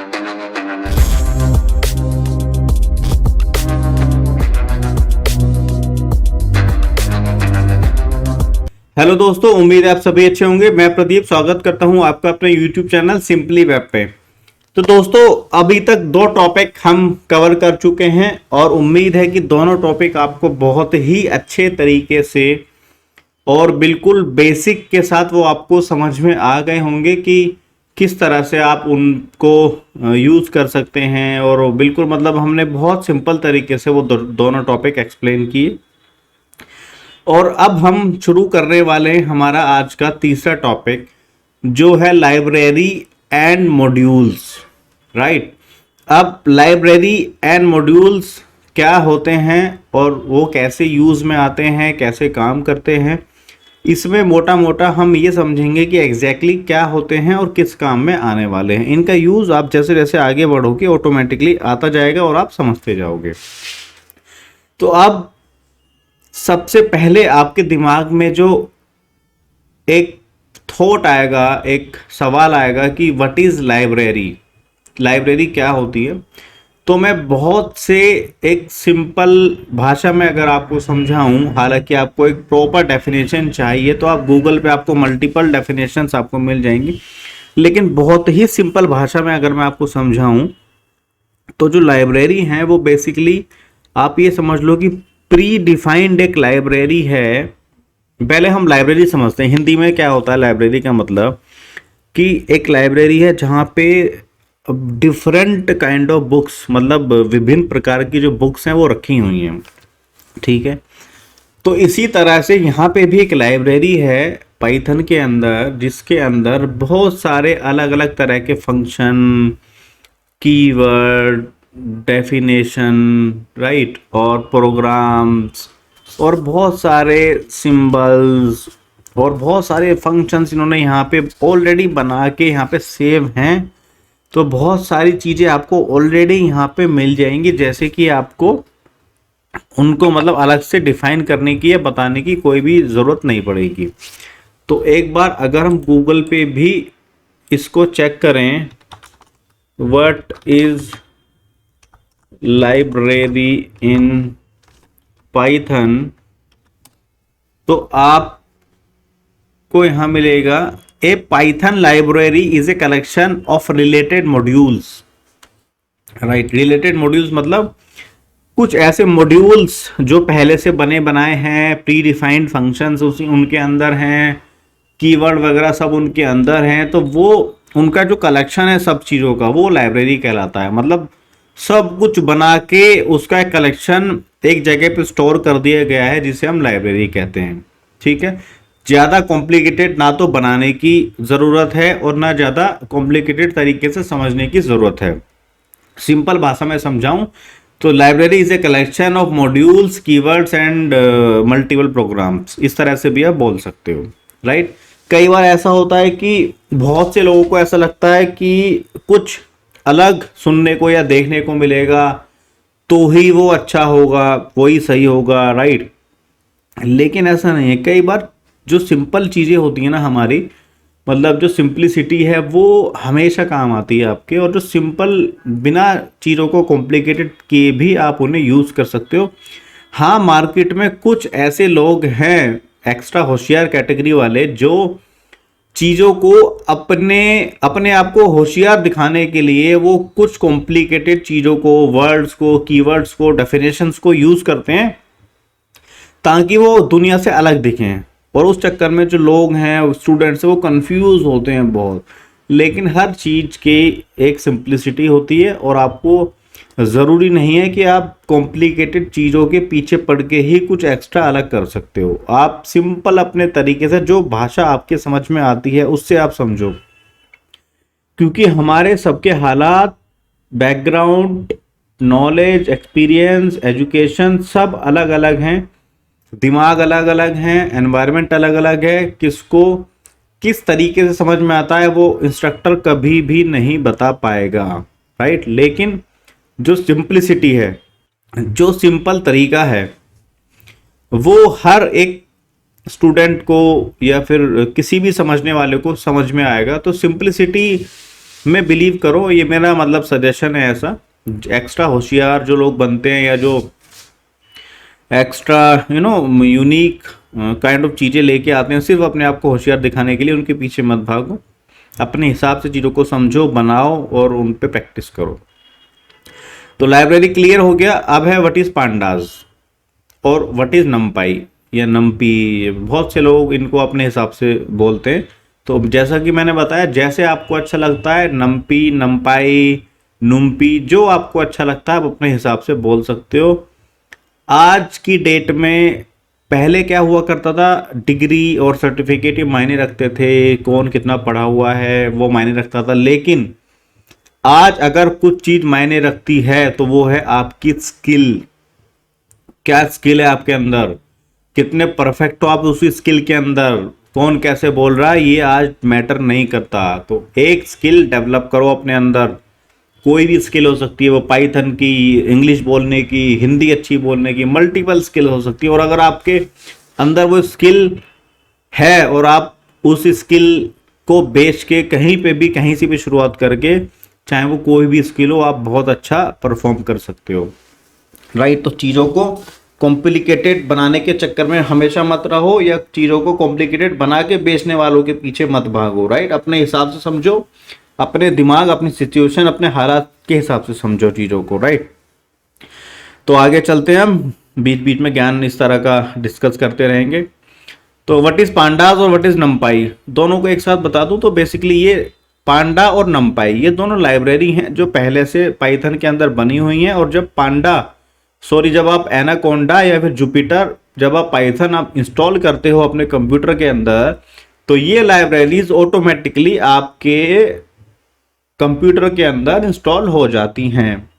Hello दोस्तों, उम्मीद है आप सभी अच्छे होंगे। मैं प्रदीप स्वागत करता हूं आपका अपने यूट्यूब चैनल सिंपली वेब पे। तो दोस्तों, अभी तक दो टॉपिक हम कवर कर चुके हैं और उम्मीद है कि दोनों टॉपिक आपको बहुत ही अच्छे तरीके से और बिल्कुल बेसिक के साथ वो आपको समझ में आ गए होंगे कि किस तरह से आप उनको यूज़ कर सकते हैं। और बिल्कुल मतलब हमने बहुत सिंपल तरीके से वो दोनों टॉपिक एक्सप्लेन किए। और अब हम शुरू करने वाले हैं हमारा आज का तीसरा टॉपिक, जो है लाइब्रेरी एंड मॉड्यूल्स। राइट। अब लाइब्रेरी एंड मॉड्यूल्स क्या होते हैं और वो कैसे यूज़ में आते हैं, कैसे काम करते हैं, इसमें मोटा मोटा हम ये समझेंगे कि एग्जैक्टली क्या होते हैं और किस काम में आने वाले हैं। इनका यूज़ आप जैसे जैसे आगे बढ़ोगे ऑटोमेटिकली आता जाएगा और आप समझते जाओगे। तो अब सबसे पहले आपके दिमाग में जो एक थॉट आएगा, एक सवाल आएगा कि व्हाट इज लाइब्रेरी, लाइब्रेरी क्या होती है। तो मैं बहुत से एक सिंपल भाषा में अगर आपको समझाऊं, हालांकि आपको एक प्रॉपर डेफिनेशन चाहिए तो आप गूगल पे आपको मल्टीपल डेफिनेशंस आपको मिल जाएंगी, लेकिन बहुत ही सिंपल भाषा में अगर मैं आपको समझाऊं तो जो लाइब्रेरी है वो बेसिकली आप ये समझ लो कि प्री डिफाइंड एक लाइब्रेरी है। पहले हम लाइब्रेरी समझते हैं हिंदी में क्या होता है। लाइब्रेरी का मतलब कि एक लाइब्रेरी है जहाँ पे डिफरेंट काइंड ऑफ बुक्स, मतलब विभिन्न प्रकार की जो बुक्स हैं वो रखी हुई हैं। ठीक है। तो इसी तरह से यहाँ पे भी एक लाइब्रेरी है पाइथन के अंदर, जिसके अंदर बहुत सारे अलग अलग तरह के फंक्शन, कीवर्ड, डेफिनेशन, राइट, और प्रोग्राम्स और बहुत सारे सिंबल्स और बहुत सारे फंक्शंस इन्होंने यहाँ पे ऑलरेडी बना के यहाँ पे सेव हैं। तो बहुत सारी चीज़ें आपको ऑलरेडी यहाँ पे मिल जाएंगी, जैसे कि आपको उनको मतलब अलग से डिफाइन करने की या बताने की कोई भी ज़रूरत नहीं पड़ेगी। तो एक बार अगर हम गूगल पे भी इसको चेक करें, what is library in Python, तो आपको यहां मिलेगा a Python library is a collection of related modules. Right. Related modules मतलब कुछ ऐसे मॉड्यूल्स जो पहले से बने बनाए हैं, प्री डिफाइंड फंक्शंस उसी उनके अंदर हैं, कीवर्ड वगैरह सब उनके अंदर हैं। तो वो उनका जो कलेक्शन है सब चीज़ों का, वो लाइब्रेरी कहलाता है। मतलब सब कुछ बना के उसका एक कलेक्शन एक जगह पे स्टोर कर दिया गया है, जिसे हम लाइब्रेरी कहते हैं। ठीक है। ज़्यादा कॉम्प्लिकेटेड ना तो बनाने की ज़रूरत है और ना ज़्यादा कॉम्प्लिकेटेड तरीके से समझने की ज़रूरत है। सिंपल भाषा में समझाऊं तो library is a collection of modules, keywords and multiple programs, इस तरह से भी आप बोल सकते हो। राइट। कई बार ऐसा होता है कि बहुत से लोगों को ऐसा लगता है कि कुछ अलग सुनने को या देखने को मिलेगा तो ही वो अच्छा होगा, वही सही होगा। राइट। लेकिन ऐसा नहीं है। कई बार जो सिंपल चीज़ें होती हैं ना हमारी, मतलब जो सिंप्लिसिटी है वो हमेशा काम आती है आपके, और जो सिंपल बिना चीज़ों को कॉम्प्लिकेटेड किए भी आप उन्हें यूज़ कर सकते हो। हाँ, मार्केट में कुछ ऐसे लोग हैं एक्स्ट्रा होशियार कैटेगरी वाले, जो चीज़ों को अपने अपने आप को होशियार दिखाने के लिए वो कुछ कॉम्प्लिकेटेड चीज़ों को, वर्ड्स को, कीवर्ड्स को, डेफिनेशंस को यूज़ करते हैं ताकि वो दुनिया से अलग दिखें। और उस चक्कर में जो लोग हैं, स्टूडेंट्स हैं, वो कंफ्यूज होते हैं बहुत। लेकिन हर चीज़ की एक सिंप्लिसिटी होती है और आपको ज़रूरी नहीं है कि आप कॉम्प्लिकेटेड चीज़ों के पीछे पड़ के ही कुछ एक्स्ट्रा अलग कर सकते हो। आप सिंपल अपने तरीके से जो भाषा आपके समझ में आती है उससे आप समझो, क्योंकि हमारे सबके हालात, बैकग्राउंड, नॉलेज, एक्सपीरियंस, एजुकेशन सब अलग अलग हैं, दिमाग अलग अलग हैं, एनवायरनमेंट अलग अलग है। किसको किस तरीके से समझ में आता है वो इंस्ट्रक्टर कभी भी नहीं बता पाएगा। राइट। लेकिन जो सिंप्लिसिटी है, जो सिंपल तरीका है, वो हर एक स्टूडेंट को या फिर किसी भी समझने वाले को समझ में आएगा। तो सिंप्लिसिटी मैं बिलीव करो, ये मेरा मतलब सजेशन है ऐसा। एक्स्ट्रा होशियार जो लोग बनते हैं या जो एक्स्ट्रा यूनिक काइंड ऑफ चीज़ें लेके आते हैं सिर्फ अपने आप को होशियार दिखाने के लिए, उनके पीछे मत भागो। अपने हिसाब से चीज़ों को समझो, बनाओ और उन पे प्रैक्टिस करो। तो लाइब्रेरी क्लियर हो गया। अब है व्हाट इज़ पांडास और व्हाट इज़ नमपाई या नमपी। बहुत से लोग इनको अपने हिसाब से बोलते हैं। तो जैसा कि मैंने बताया, जैसे आपको अच्छा लगता है, नमपी, नमपाई, नुम्पी, जो आपको अच्छा लगता है आप अपने हिसाब से बोल सकते हो। आज की डेट में, पहले क्या हुआ करता था, डिग्री और सर्टिफिकेट ही मायने रखते थे, कौन कितना पढ़ा हुआ है वो मायने रखता था। लेकिन आज अगर कुछ चीज मायने रखती है तो वो है आपकी स्किल। क्या स्किल है आपके अंदर, कितने परफेक्ट हो आप उसी स्किल के अंदर। कौन कैसे बोल रहा है ये आज मैटर नहीं करता। तो एक स्किल डेवलप करो अपने अंदर। कोई भी स्किल हो सकती है, वो पाइथन की, इंग्लिश बोलने की, हिंदी अच्छी बोलने की, मल्टीपल स्किल हो सकती है। और अगर आपके अंदर वो स्किल है और आप उस स्किल को बेच के कहीं पे भी, कहीं से भी शुरुआत करके, चाहे वो कोई भी स्किल हो, आप बहुत अच्छा परफॉर्म कर सकते हो। राइट। तो चीज़ों को कॉम्प्लिकेटेड बनाने के चक्कर में हमेशा मत रहो, या चीज़ों को कॉम्प्लिकेटेड बना के बेचने वालों के पीछे मत भागो। राइट। अपने हिसाब से समझो, अपने दिमाग, अपनी सिचुएशन, अपने हालात के हिसाब से समझो चीज़ों को। राइट। तो आगे चलते हैं हम, बीच बीच में ज्ञान इस तरह का डिस्कस करते रहेंगे। तो व्हाट इज पांडास और व्हाट इज नमपाई, दोनों को एक साथ बता दूं तो बेसिकली ये पांडा और नमपाई ये दोनों लाइब्रेरी हैं जो पहले से पाइथन के अंदर बनी हुई हैं। और जब आप एनाकोंडा या फिर जुपिटर, जब आप पाइथन आप इंस्टॉल करते हो अपने कंप्यूटर के अंदर, तो ये लाइब्रेरीज ऑटोमेटिकली आपके कंप्यूटर के अंदर इंस्टॉल हो जाती हैं।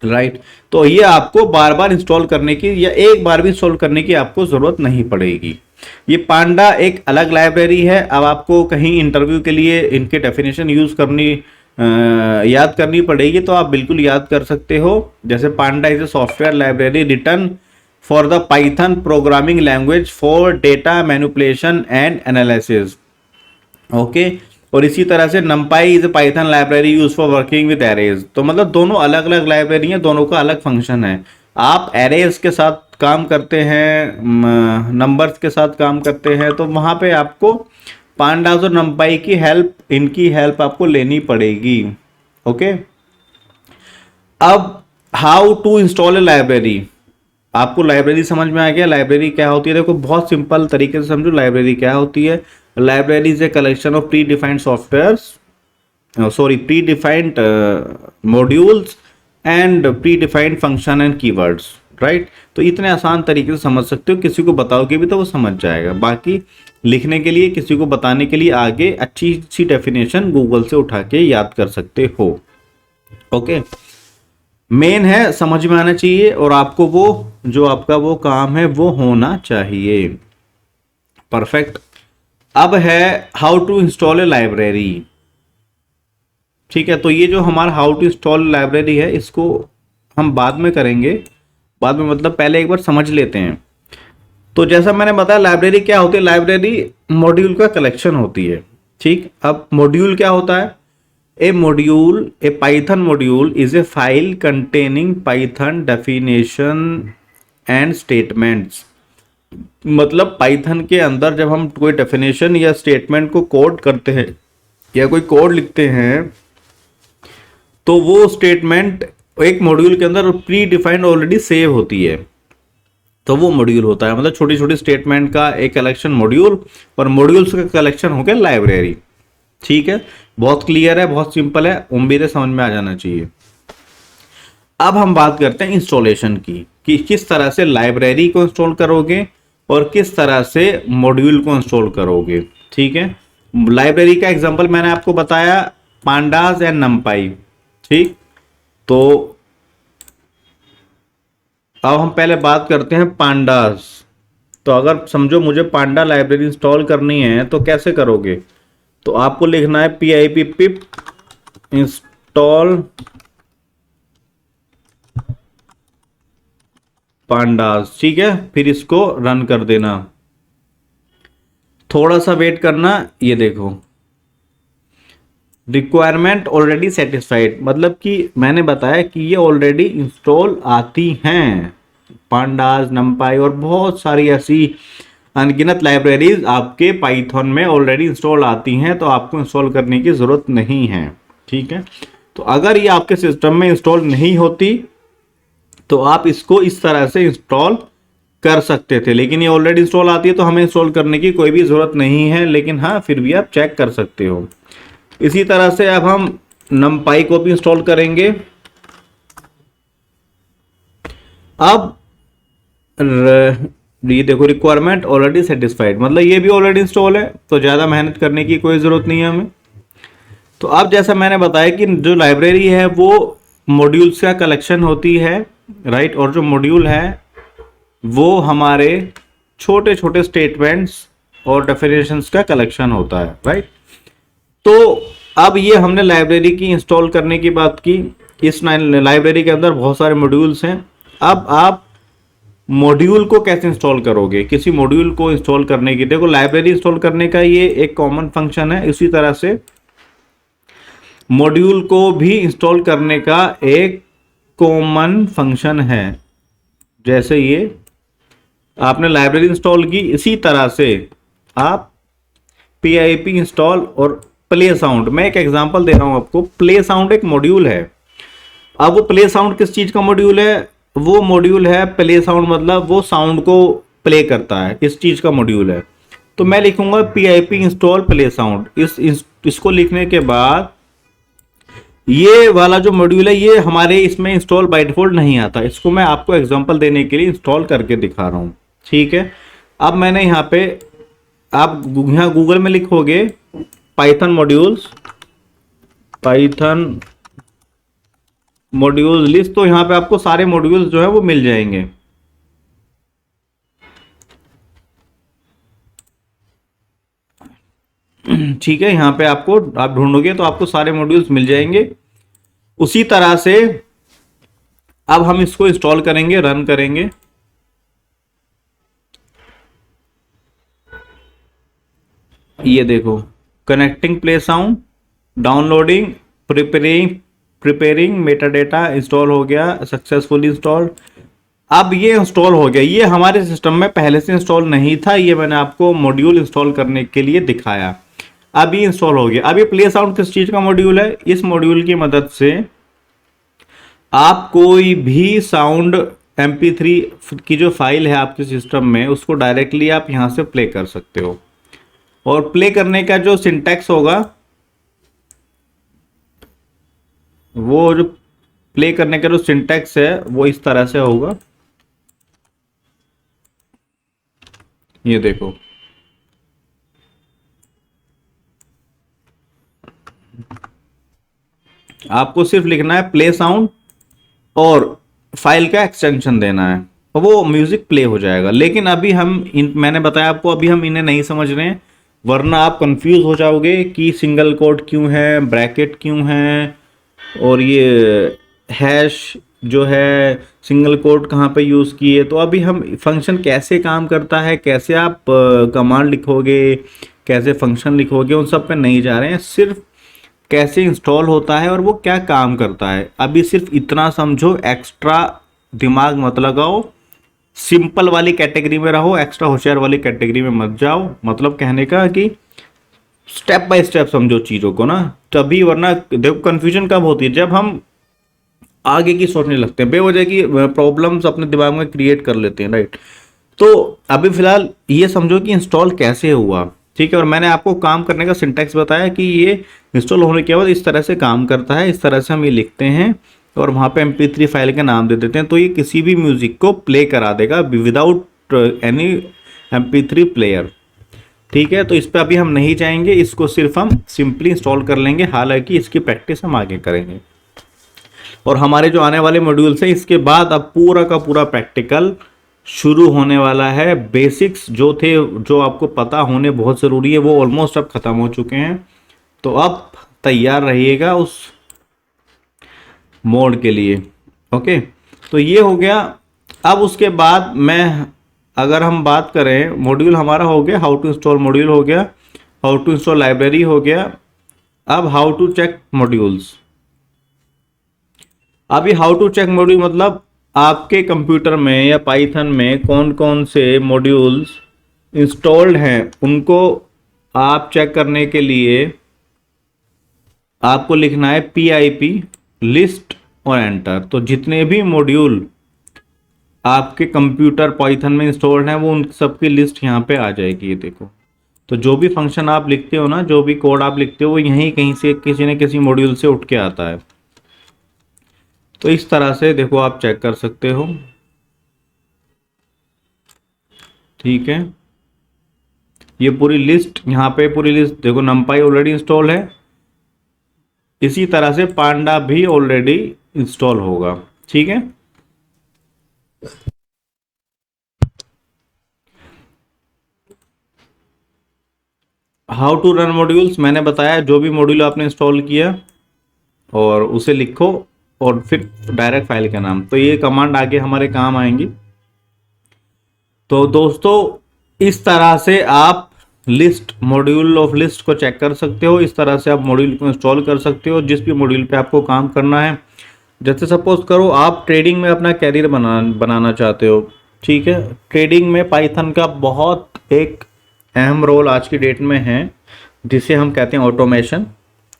राइट। तो ये आपको बार बार इंस्टॉल करने की या एक बार भी इंस्टॉल करने की आपको जरूरत नहीं पड़ेगी। ये पांडा एक अलग लाइब्रेरी है। अब आपको कहीं इंटरव्यू के लिए इनके डेफिनेशन याद करनी पड़ेगी, तो आप बिल्कुल याद कर सकते हो। जैसे panda is a software library written for the Python programming language for data manipulation and analysis. Okay. और इसी तरह से NumPy is a Python library use for working with arrays. तो मतलब दोनों अलग अलग लाइब्रेरी हैं, दोनों का अलग फंक्शन है। आप एरेज के साथ काम करते हैं, नंबर्स के साथ काम करते हैं, तो वहां पे आपको पांडास और नमपाई की हेल्प, इनकी हेल्प आपको लेनी पड़ेगी। ओके। अब how to install a library. आपको लाइब्रेरी समझ में आ गया, लाइब्रेरी क्या होती है। देखो बहुत सिंपल तरीके से समझो लाइब्रेरी क्या होती है। Library is a collection of pre defined pre defined modules and pre defined function and keywords. Right. तो इतने आसान तरीके से समझ सकते हो, किसी को बताओगे भी तो वो समझ जाएगा। बाकी लिखने के लिए, किसी को बताने के लिए आगे अच्छी सी डेफिनेशन गूगल से उठा के याद कर सकते हो। ओके। मेन है समझ में आना चाहिए और आपको वो जो आपका वो काम है वो होना चाहिए। परफेक्ट। अब है how to install a library. ठीक है। तो ये जो हमारा हाउ टू इंस्टॉल लाइब्रेरी है, इसको हम बाद में करेंगे। बाद में मतलब पहले एक बार समझ लेते हैं। तो जैसा मैंने बताया लाइब्रेरी क्या होती है, लाइब्रेरी मॉड्यूल का कलेक्शन होती है। ठीक। अब मॉड्यूल क्या होता है, a Python module is a file containing Python definition and statements. मतलब पाइथन के अंदर जब हम कोई डेफिनेशन या स्टेटमेंट को कोड करते हैं या कोई कोड लिखते हैं, तो वो स्टेटमेंट एक मॉड्यूल के अंदर प्री डिफाइंड ऑलरेडी सेव होती है, तो वो मॉड्यूल होता है। मतलब छोटी छोटी स्टेटमेंट का एक कलेक्शन मॉड्यूल, और मॉड्यूल्स का कलेक्शन हो गया लाइब्रेरी। ठीक है। बहुत क्लियर है, बहुत सिंपल है, उम्मीद है समझ में आ जाना चाहिए। अब हम बात करते हैं इंस्टॉलेशन की, कि किस तरह से लाइब्रेरी को इंस्टॉल करोगे और किस तरह से मॉड्यूल को इंस्टॉल करोगे। ठीक है। लाइब्रेरी का एग्जांपल मैंने आपको बताया, पांडास एंड नमपाई। ठीक। तो अब हम पहले बात करते हैं पांडास। तो अगर समझो मुझे पांडा लाइब्रेरी इंस्टॉल करनी है तो कैसे करोगे, तो आपको लिखना है pip इंस्टॉल पांडास। ठीक है। फिर इसको रन कर देना, थोड़ा सा वेट करना। ये देखो रिक्वायरमेंट ऑलरेडी सेटिस्फाइड, मतलब कि मैंने बताया कि ये ऑलरेडी इंस्टॉल आती हैं, पांडास, नमपाई और बहुत सारी ऐसी अनगिनत लाइब्रेरीज आपके पाइथन में ऑलरेडी इंस्टॉल आती हैं, तो आपको इंस्टॉल करने की ज़रूरत नहीं है। ठीक है, तो अगर ये आपके सिस्टम में इंस्टॉल नहीं होती तो आप इसको इस तरह से इंस्टॉल कर सकते थे, लेकिन ये ऑलरेडी इंस्टॉल आती है तो हमें इंस्टॉल करने की कोई भी ज़रूरत नहीं है, लेकिन हाँ फिर भी आप चेक कर सकते हो। इसी तरह से अब हम नमपाई को भी इंस्टॉल करेंगे। अब ये देखो, रिक्वायरमेंट ऑलरेडी सेटिस्फाइड, मतलब ये भी ऑलरेडी इंस्टॉल है, तो ज़्यादा मेहनत करने की कोई ज़रूरत नहीं है हमें। तो अब जैसा मैंने बताया कि जो लाइब्रेरी है वो मॉड्यूल्स का कलेक्शन होती है, राइट, और जो मॉड्यूल है वो हमारे छोटे छोटे स्टेटमेंट्स और डेफिनेशंस का कलेक्शन होता है, राइट। तो अब ये हमने लाइब्रेरी की इंस्टॉल करने की बात की। इस लाइब्रेरी के अंदर बहुत सारे मॉड्यूल्स हैं। अब आप मॉड्यूल को कैसे इंस्टॉल करोगे, किसी मॉड्यूल को इंस्टॉल करने की, देखो लाइब्रेरी इंस्टॉल करने का ये एक कॉमन फंक्शन है, इसी तरह से मॉड्यूल को भी इंस्टॉल करने का एक कॉमन फंक्शन है। जैसे ये आपने लाइब्रेरी इंस्टॉल की, इसी तरह से आप PIP इंस्टॉल और प्ले साउंड, मैं एक एग्जांपल दे रहा हूं आपको। प्ले साउंड एक मॉड्यूल है। अब वो प्ले साउंड किस चीज का मॉड्यूल है, वो मॉड्यूल है प्ले साउंड, मतलब वो साउंड को प्ले करता है, इस चीज का मॉड्यूल है। तो मैं लिखूंगा PIP इंस्टॉल प्ले साउंड। इसको लिखने के बाद ये वाला जो मॉड्यूल है ये हमारे इसमें इंस्टॉल बाय डिफॉल्ट नहीं आता, इसको मैं आपको एग्जांपल देने के लिए इंस्टॉल करके दिखा रहा हूं। ठीक है, अब मैंने यहाँ पे, आप यहाँ गूगल में लिखोगे Python modules, Python modules list, तो यहाँ पे आपको सारे मॉड्यूल्स जो है वो मिल जाएंगे। ठीक है, यहाँ पे आपको, आप ढूंढोगे तो आपको सारे मॉड्यूल्स मिल जाएंगे। उसी तरह से अब हम इसको इंस्टॉल करेंगे, रन करेंगे। ये देखो, connecting play sound, downloading, preparing metadata, install हो गया, सक्सेसफुली इंस्टॉल्ड। अब ये इंस्टॉल हो गया, ये हमारे सिस्टम में पहले से इंस्टॉल नहीं था, ये मैंने आपको मॉड्यूल इंस्टॉल करने के लिए दिखाया। अब ये इंस्टॉल हो गया। अब ये प्ले साउंड किस चीज का मॉड्यूल है, इस मॉड्यूल की मदद से आप कोई भी साउंड MP3 की जो फाइल है आपके सिस्टम में, उसको डायरेक्टली आप यहां से प्ले कर सकते हो। और प्ले करने का जो सिंटैक्स होगा, वो जो प्ले करने का जो सिंटैक्स है वो इस तरह से होगा। ये देखो, आपको सिर्फ लिखना है प्ले साउंड और फाइल का एक्सटेंशन देना है, और वो म्यूजिक प्ले हो जाएगा। लेकिन अभी मैंने बताया आपको, अभी हम इन्हें नहीं समझ रहे हैं, वरना आप कंफ्यूज हो जाओगे कि सिंगल कोट क्यों है, ब्रैकेट क्यों है, और ये हैश जो है सिंगल कोट कहाँ पे यूज़ किए। तो अभी हम फंक्शन कैसे काम करता है, कैसे आप कमांड लिखोगे, कैसे फंक्शन लिखोगे, उन सब पे नहीं जा रहे हैं, सिर्फ कैसे इंस्टॉल होता है और वो क्या काम करता है। अभी सिर्फ इतना समझो, एक्स्ट्रा दिमाग मत लगाओ, सिंपल वाली कैटेगरी में रहो, एक्स्ट्रा होशियार वाली कैटेगरी में मत जाओ। मतलब कहने का कि स्टेप बाय स्टेप समझो चीज़ों को ना, तभी, वरना देखो कन्फ्यूजन कब होती है, जब हम आगे की सोचने लगते हैं, बेवजह की प्रॉब्लम्स अपने दिमाग में क्रिएट कर लेते हैं, राइट। तो अभी फिलहाल ये समझो कि इंस्टॉल कैसे हुआ, ठीक है। और मैंने आपको काम करने का सिंटैक्स बताया कि ये इंस्टॉल होने के बाद इस तरह से काम करता है, इस तरह से हम ये लिखते हैं और वहाँ पे MP3 फाइल का नाम दे देते हैं, तो ये किसी भी म्यूजिक को प्ले करा देगा विदाउट एनी MP3 प्लेयर। ठीक है, तो इस पर अभी हम नहीं जाएंगे, इसको सिर्फ हम सिंपली इंस्टॉल कर लेंगे, हालांकि इसकी प्रैक्टिस हम आगे करेंगे। और हमारे जो आने वाले मॉड्यूल्स हैं, इसके बाद अब पूरा का पूरा प्रैक्टिकल शुरू होने वाला है। बेसिक्स जो थे, जो आपको पता होने बहुत ज़रूरी है, वो ऑलमोस्ट अब ख़त्म हो चुके हैं। तो अब तैयार रहिएगा उस मोड के लिए। ओके, तो ये हो गया। अब उसके बाद अगर हम बात करें, मॉड्यूल हमारा हो गया, हाउ टू इंस्टॉल मॉड्यूल हो गया, हाउ टू इंस्टॉल लाइब्रेरी हो गया। अब हाउ टू चेक मॉड्यूल्स। अभी हाउ टू चेक मॉड्यूल मतलब आपके कंप्यूटर में या पाइथन में कौन कौन से मॉड्यूल्स इंस्टॉल्ड हैं उनको आप चेक करने के लिए आपको लिखना है PIP लिस्ट और एंटर। तो जितने भी मॉड्यूल आपके कंप्यूटर पाइथन में इंस्टॉल्ड हैं वो उन सबकी लिस्ट यहाँ पे आ जाएगी। ये देखो, तो जो भी फंक्शन आप लिखते हो ना, जो भी कोड आप लिखते हो वो यहीं कहीं से किसी न किसी मॉड्यूल से उठ के आता है। तो इस तरह से देखो आप चेक कर सकते हो। ठीक है, ये पूरी लिस्ट यहाँ पे पूरी लिस्ट देखो, numpy ऑलरेडी इंस्टॉल है, इसी तरह से पांडा भी ऑलरेडी इंस्टॉल होगा। ठीक है, हाउ टू रन मॉड्यूल्स मैंने बताया, जो भी मॉड्यूल आपने इंस्टॉल किया और उसे लिखो और फिर डायरेक्ट फाइल का नाम, तो ये कमांड आगे हमारे काम आएंगी। तो दोस्तों इस तरह से आप लिस्ट मॉड्यूल ऑफ लिस्ट को चेक कर सकते हो, इस तरह से आप मॉड्यूल को इंस्टॉल कर सकते हो जिस भी मॉड्यूल पे आपको काम करना है। जैसे सपोज करो आप ट्रेडिंग में अपना कैरियर बनाना चाहते हो। ठीक है, ट्रेडिंग में पाइथन का बहुत एक अहम रोल आज की डेट में है, जिसे हम कहते हैं ऑटोमेशन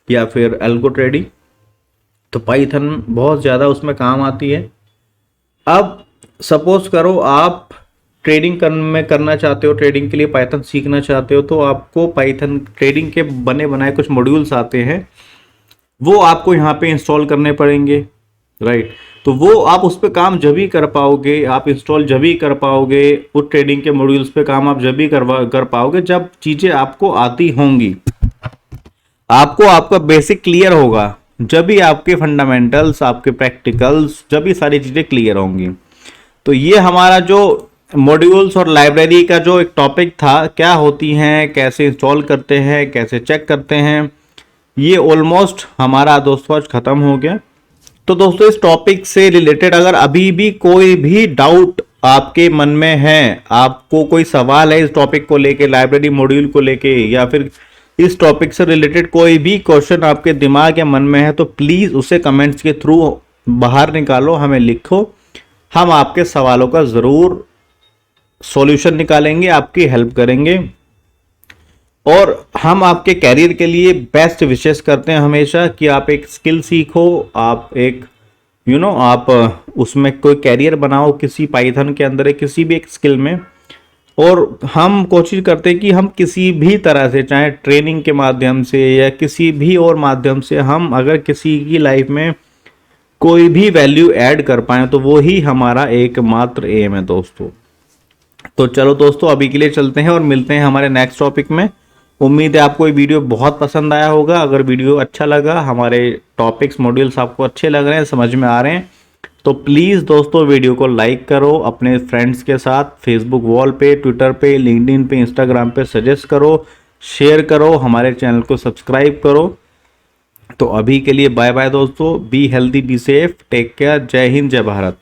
या फिर एल्गो ट्रेडिंग। तो पाइथन बहुत ज़्यादा उसमें काम आती है। अब सपोज करो आप ट्रेडिंग में करना चाहते हो, ट्रेडिंग के लिए पाइथन सीखना चाहते हो, तो आपको पाइथन ट्रेडिंग के बने बनाए कुछ मॉड्यूल्स आते हैं, वो आपको यहाँ पे इंस्टॉल करने पड़ेंगे। राइट, तो वो आप उस पर काम जब ही कर पाओगे, आप इंस्टॉल जब ही कर पाओगे, उस ट्रेडिंग के मॉड्यूल्स पे काम आप जब ही कर पाओगे जब चीज़ें आपको आती होंगी, आपको आपका बेसिक क्लियर होगा, जब भी आपके फंडामेंटल्स, आपके प्रैक्टिकल्स, जब भी सारी चीज़ें क्लियर होंगी। तो ये हमारा जो मॉड्यूल्स और लाइब्रेरी का जो एक टॉपिक था, क्या होती हैं, कैसे इंस्टॉल करते हैं, कैसे चेक करते हैं, ये ऑलमोस्ट हमारा दोस्तों आज ख़त्म हो गया। तो दोस्तों इस टॉपिक से रिलेटेड अगर अभी भी कोई भी डाउट आपके मन में है, आपको कोई सवाल है इस टॉपिक को लेके, लाइब्रेरी मॉड्यूल को लेके, या फिर इस टॉपिक से रिलेटेड कोई भी क्वेश्चन आपके दिमाग या मन में है, तो प्लीज़ उसे कमेंट्स के थ्रू बाहर निकालो, हमें लिखो, हम आपके सवालों का ज़रूर सॉल्यूशन निकालेंगे, आपकी हेल्प करेंगे और हम आपके कैरियर के लिए बेस्ट विशेस करते हैं हमेशा कि आप एक स्किल सीखो, आप एक आप उसमें कोई कैरियर बनाओ किसी पाइथन के अंदर, किसी भी एक स्किल में। और हम कोशिश करते हैं कि हम किसी भी तरह से, चाहे ट्रेनिंग के माध्यम से या किसी भी और माध्यम से, हम अगर किसी की लाइफ में कोई भी वैल्यू ऐड कर पाएँ तो वो ही हमारा एकमात्र एम है दोस्तों। तो चलो दोस्तों अभी के लिए चलते हैं और मिलते हैं हमारे नेक्स्ट टॉपिक में। उम्मीद है आपको ये वीडियो बहुत पसंद आया होगा। अगर वीडियो अच्छा लगा, हमारे टॉपिक्स मॉड्यूल्स आपको अच्छे लग रहे हैं, समझ में आ रहे हैं, तो प्लीज़ दोस्तों वीडियो को लाइक करो, अपने फ्रेंड्स के साथ फेसबुक वॉल पे, ट्विटर पे, लिंक्डइन पे, इंस्टाग्राम पे सजेस्ट करो, शेयर करो, हमारे चैनल को सब्सक्राइब करो। तो अभी के लिए बाय बाय दोस्तों, be healthy, be safe, take care, जय हिंद, जय भारत।